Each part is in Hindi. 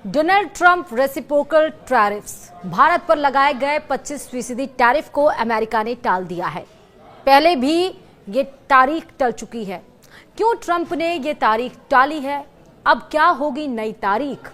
Donald Trump reciprocal tariffs, Bharat पर लगाए गए 25% टैरिफ को अमेरिका ने टाल दिया है। पहले भी ये तारीख टल चुकी है। क्यों ट्रंप ने ये तारीख टाली है? अब क्या होगी नई तारीख?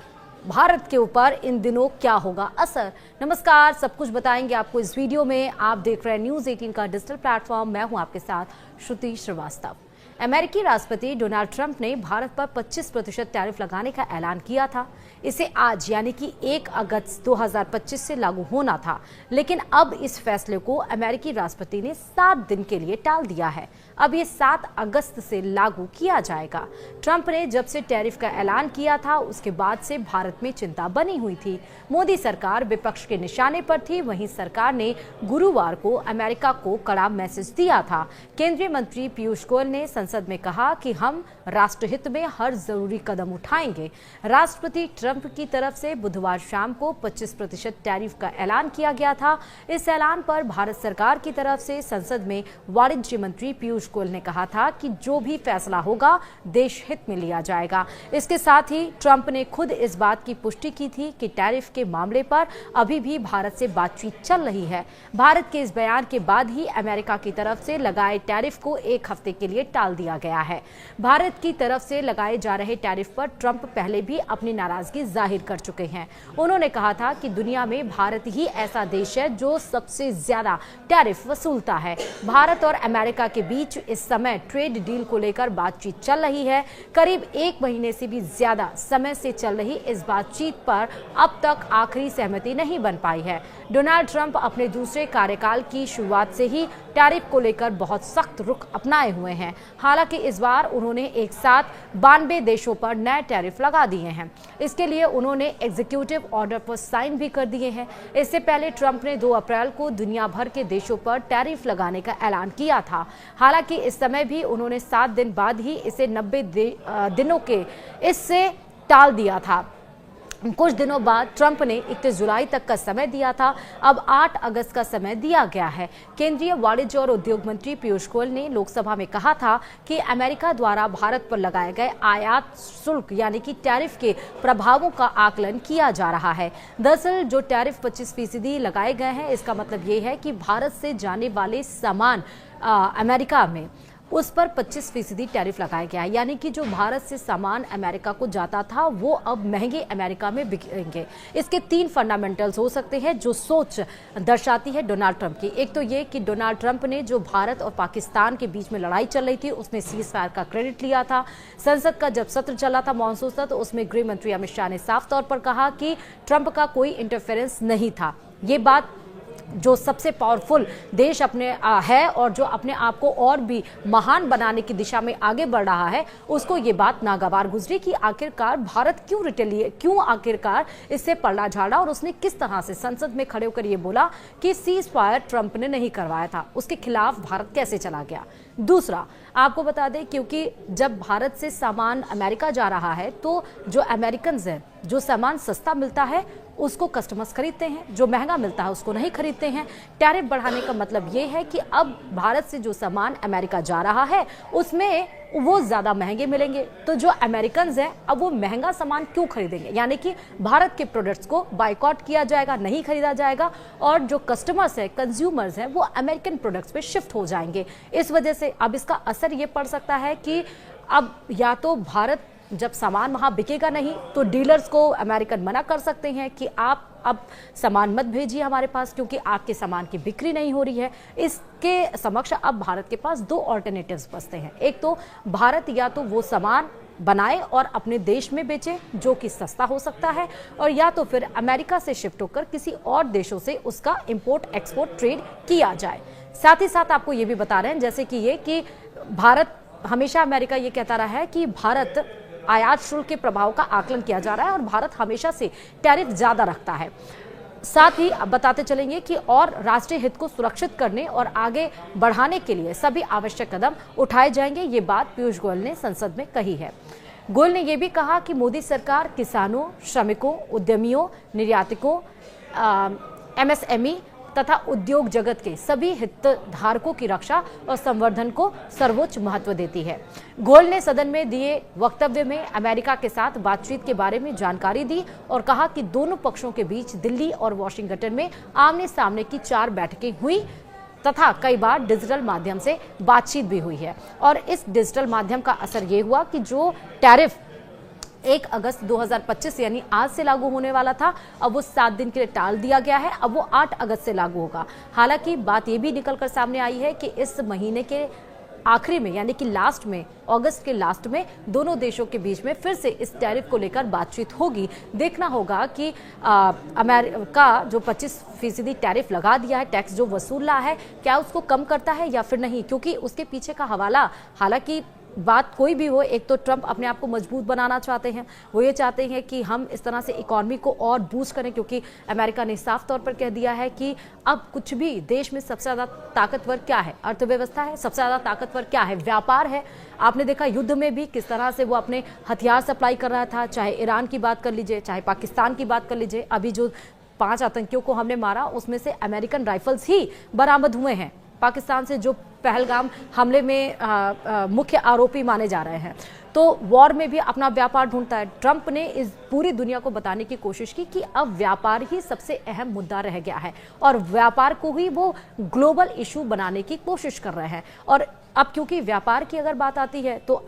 भारत के ऊपर इन दिनों क्या होगा असर? नमस्कार, सब कुछ बताएंगे आपको इस वीडियो में। आप देख रहे हैं न्यूज़ 18 का डिजिटल प्लेटफॉर्म। मैं हूं आपके साथ श्रुति श्रीवास्तव। अमेरिकी राष्ट्रपति डोनाल्ड ट्रंप ने भारत पर 25% टैरिफ लगाने का ऐलान किया था। इसे आज यानी कि 1 अगस्त 2025 से लागू होना था, लेकिन अब इस फैसले को अमेरिकी राष्ट्रपति ने 7 दिन के लिए टाल दिया है। अब ये 7 अगस्त से लागू किया जाएगा। ट्रंप ने जब से टैरिफ का ऐलान किया था, उसके बाद से भारत में चिंता बनी हुई थी। मोदी सरकार विपक्ष के निशाने पर थी। वहीं सरकार ने गुरुवार को अमेरिका को कड़ा मैसेज दिया था। केंद्रीय मंत्री पीयूष गोयल ने संसद में कहा कि हम राष्ट्रहित में हर जरूरी कदम उठाएंगे। राष्ट्रपति ट्रंप की तरफ से बुधवार शाम को 25% टैरिफ का ऐलान किया गया था। इस ऐलान पर भारत सरकार की तरफ से संसद में वाणिज्य मंत्री पीयूष गोयल ने कहा था कि जो भी फैसला होगा देश हित में लिया जाएगा। इसके साथ ही ट्रंप ने खुद इस बात की पुष्टि की थी कि टैरिफ के मामले पर अभी भी भारत से बातचीत चल रही है। भारत के इस बयान के बाद ही अमेरिका की तरफ से लगाए टैरिफ को 1 हफ्ते के लिए टाल दिया गया है। भारत की तरफ से लगाए जा रहे टैरिफ पर ट्रंप पहले भी अपनी नाराजगी जाहिर कर चुके हैं। उन्होंने कहा था कि दुनिया में भारत ही ऐसा देश है जो सबसे ज्यादा टैरिफ वसूलता है। भारत और अमेरिका के बीच इस समय ट्रेड डील को लेकर बातचीत चल रही है। करीब 1 महीने से भी ज्यादा समय से चल रही इस बातचीत पर अब तक आखिरी सहमति नहीं बन पाई है। डोनाल्ड ट्रंप अपने दूसरे कार्यकाल की शुरुआत से ही टैरिफ को लेकर बहुत सख्त रुख अपनाए हुए हैं। हालांकि इस बार उन्होंने एक साथ 92 देशों पर नए टैरिफ लगा दिए हैं। इसके लिए उन्होंने एग्जीक्यूटिव ऑर्डर पर साइन भी कर दिए हैं। इससे पहले ट्रंप ने 2 अप्रैल को दुनिया भर के देशों पर टैरिफ लगाने का ऐलान किया था। हालांकि इस समय भी उन्होंने 7 दिन बाद ही इसे 90 दिनों के इससे टाल दिया था। कुछ दिनों बाद ट्रंप ने 31 जुलाई तक का समय दिया था। अब 8 अगस्त का समय दिया गया है। केंद्रीय वाणिज्य और उद्योग मंत्री पीयूष गोयल ने लोकसभा में कहा था कि अमेरिका द्वारा भारत पर लगाए गए आयात शुल्क यानी कि टैरिफ के प्रभावों का आकलन किया जा रहा है। दरअसल जो टैरिफ 25% लगाए गए हैं, इसका मतलब ये है कि भारत से जाने वाले सामान अमेरिका में उस पर 25% टैरिफ लगाया गया है। यानी कि जो भारत से सामान अमेरिका को जाता था वो अब महंगे अमेरिका में बिकेंगे। इसके 3 फंडामेंटल्स हो सकते हैं जो सोच दर्शाती है डोनाल्ड ट्रंप की। एक तो ये कि डोनाल्ड ट्रंप ने जो भारत और पाकिस्तान के बीच में लड़ाई चल रही थी उसमें सीज फायर का क्रेडिट लिया था। संसद का जब सत्र चला था मानसून सत्र, उसमें गृह मंत्री अमित शाह ने साफ तौर पर कहा कि ट्रंप का कोई इंटरफेरेंस नहीं था। ये बात जो सबसे पावरफुल देश अपने है और जो अपने आप को और भी महान बनाने की दिशा में आगे बढ़ रहा है, उसको ये बात नागवार गुजरी कि आखिरकार भारत क्यों आखिरकार इससे पलड़ा झाड़ा और उसने किस तरह से संसद में खड़े होकर ये बोला कि सीज फायर ट्रंप ने नहीं करवाया था, उसके खिलाफ भारत कैसे चला गया। दूसरा, आपको बता दें क्योंकि जब भारत से सामान अमेरिका जा रहा है तो जो अमेरिकन हैं, जो सामान सस्ता मिलता है उसको कस्टमर्स खरीदते हैं, जो महंगा मिलता है उसको नहीं खरीदते हैं। टैरिफ बढ़ाने का मतलब ये है कि अब भारत से जो सामान अमेरिका जा रहा है उसमें वो ज्यादा महंगे मिलेंगे। तो जो अमेरिकन हैं अब वो महंगा सामान क्यों खरीदेंगे, यानी कि भारत के प्रोडक्ट्स को बायकॉट किया जाएगा, नहीं खरीदा जाएगा और जो कस्टमर्स हैं, कंज्यूमर्स हैं, वो अमेरिकन प्रोडक्ट्स पे शिफ्ट हो जाएंगे। इस वजह से अब इसका असर ये पड़ सकता है कि अब या तो भारत जब सामान वहां बिकेगा नहीं तो डीलर्स को अमेरिकन मना कर सकते हैं कि आप अब सामान मत भेजिए हमारे पास क्योंकि आपके सामान की बिक्री नहीं हो रही है। इसके समक्ष अब भारत के पास 2 ऑल्टरनेटिव्स बचते हैं। एक तो भारत या तो वो सामान बनाए और अपने देश में बेचे जो कि सस्ता हो सकता है, और या तो फिर अमेरिका से शिफ्ट होकर किसी और देशों से उसका इंपोर्ट एक्सपोर्ट ट्रेड किया जाए। साथ ही साथ आपको ये भी बता रहे हैं जैसे कि ये कि भारत हमेशा, अमेरिका ये कहता रहा है कि भारत आयात शुल्क के प्रभाव का आकलन किया जा रहा है और भारत हमेशा से टैरिफ ज्यादा रखता है। साथ ही अब बताते चलेंगे कि और राष्ट्रीय हित को सुरक्षित करने और आगे बढ़ाने के लिए सभी आवश्यक कदम उठाए जाएंगे। ये बात पीयूष गोयल ने संसद में कही है। गोयल ने यह भी कहा कि मोदी सरकार किसानों, श्रमिकों, उद्यमियों, निर्यातकों, MSME तथा उद्योग जगत के सभी हितधारकों की रक्षा और संवर्धन को सर्वोच्च महत्व देती है। गोयल ने सदन में दिए वक्तव्य में अमेरिका के साथ बातचीत के बारे में जानकारी दी और कहा कि दोनों पक्षों के बीच दिल्ली और वॉशिंगटन में आमने सामने की 4 बैठकें हुई तथा कई बार डिजिटल माध्यम से बातचीत भी हुई है। और इस डिजिटल माध्यम का असर ये हुआ कि जो टैरिफ 1 अगस्त 2025 यानी आज से लागू होने वाला था, अब वो 7 दिन के लिए टाल दिया गया है। अब वो 8 अगस्त से लागू होगा। हालांकि बात ये भी निकलकर सामने आई है कि इस महीने के आखिरी में यानी कि लास्ट में, अगस्त के लास्ट में दोनों देशों के बीच में फिर से इस टैरिफ को लेकर बातचीत होगी। देखना होगा कि अमेरिका जो 25% टैरिफ लगा दिया है, टैक्स जो वसूल रहा है, क्या उसको कम करता है या फिर नहीं, क्योंकि उसके पीछे का हवाला, हालांकि बात कोई भी हो, एक तो ट्रंप अपने आप को मजबूत बनाना चाहते हैं। वो ये चाहते हैं कि हम इस तरह से इकोनॉमी को और बूस्ट करें, क्योंकि अमेरिका ने साफ तौर पर कह दिया है कि अब कुछ भी देश में सबसे ज़्यादा ताकतवर क्या है, अर्थव्यवस्था है। सबसे ज़्यादा ताकतवर क्या है, व्यापार है। आपने देखा युद्ध में भी किस तरह से वो अपने हथियार सप्लाई कर रहा था, चाहे ईरान की बात कर लीजिए, चाहे पाकिस्तान की बात कर लीजिए। अभी जो 5 आतंकियों को हमने मारा, उसमें से अमेरिकन राइफल्स ही बरामद हुए हैं पाकिस्तान से, जो पहलगाम हमले में मुख्य आरोपी माने जा रहे हैं। तो वॉर में भी अपना व्यापार ढूंढता है। ट्रंप ने इस पूरी दुनिया को बताने की कोशिश की कि अब व्यापार ही सबसे अहम मुद्दा रह गया है और व्यापार को ही वो ग्लोबल इशू बनाने की कोशिश कर रहे हैं। और अब क्योंकि व्यापार की अगर बात आती है तो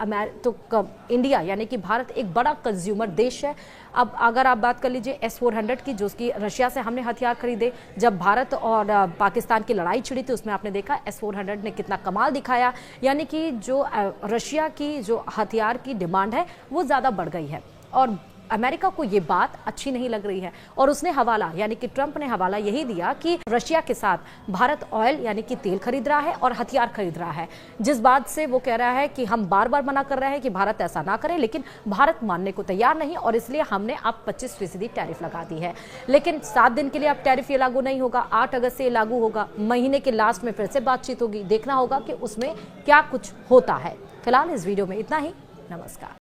इंडिया यानी कि भारत एक बड़ा कंज्यूमर देश है। अब अगर आप बात कर लीजिए S-400 की, जो उसकी रशिया से हमने हथियार खरीदे, जब भारत और पाकिस्तान की लड़ाई छिड़ी थी उसमें आपने देखा S-400 ने कितना कमाल दिखाया। यानी कि जो रशिया की जो हथियार की डिमांड है वो ज़्यादा बढ़ गई है और अमेरिका को ये बात अच्छी नहीं लग रही है। और उसने हवाला यानी कि ट्रंप ने हवाला यही दिया कि रशिया के साथ भारत ऑयल यानी कि तेल खरीद रहा है और हथियार खरीद रहा है, जिस बात से वो कह रहा है कि हम बार बार मना कर रहे हैं कि भारत ऐसा ना करे, लेकिन भारत मानने को तैयार नहीं और इसलिए हमने अब 25% टैरिफ लगा दी है। लेकिन 7 दिन के लिए अब टैरिफ ये लागू नहीं होगा, 8 अगस्त से ये लागू होगा। महीने के लास्ट में फिर से बातचीत होगी, देखना होगा कि उसमें क्या कुछ होता है। फिलहाल इस वीडियो में इतना ही। नमस्कार।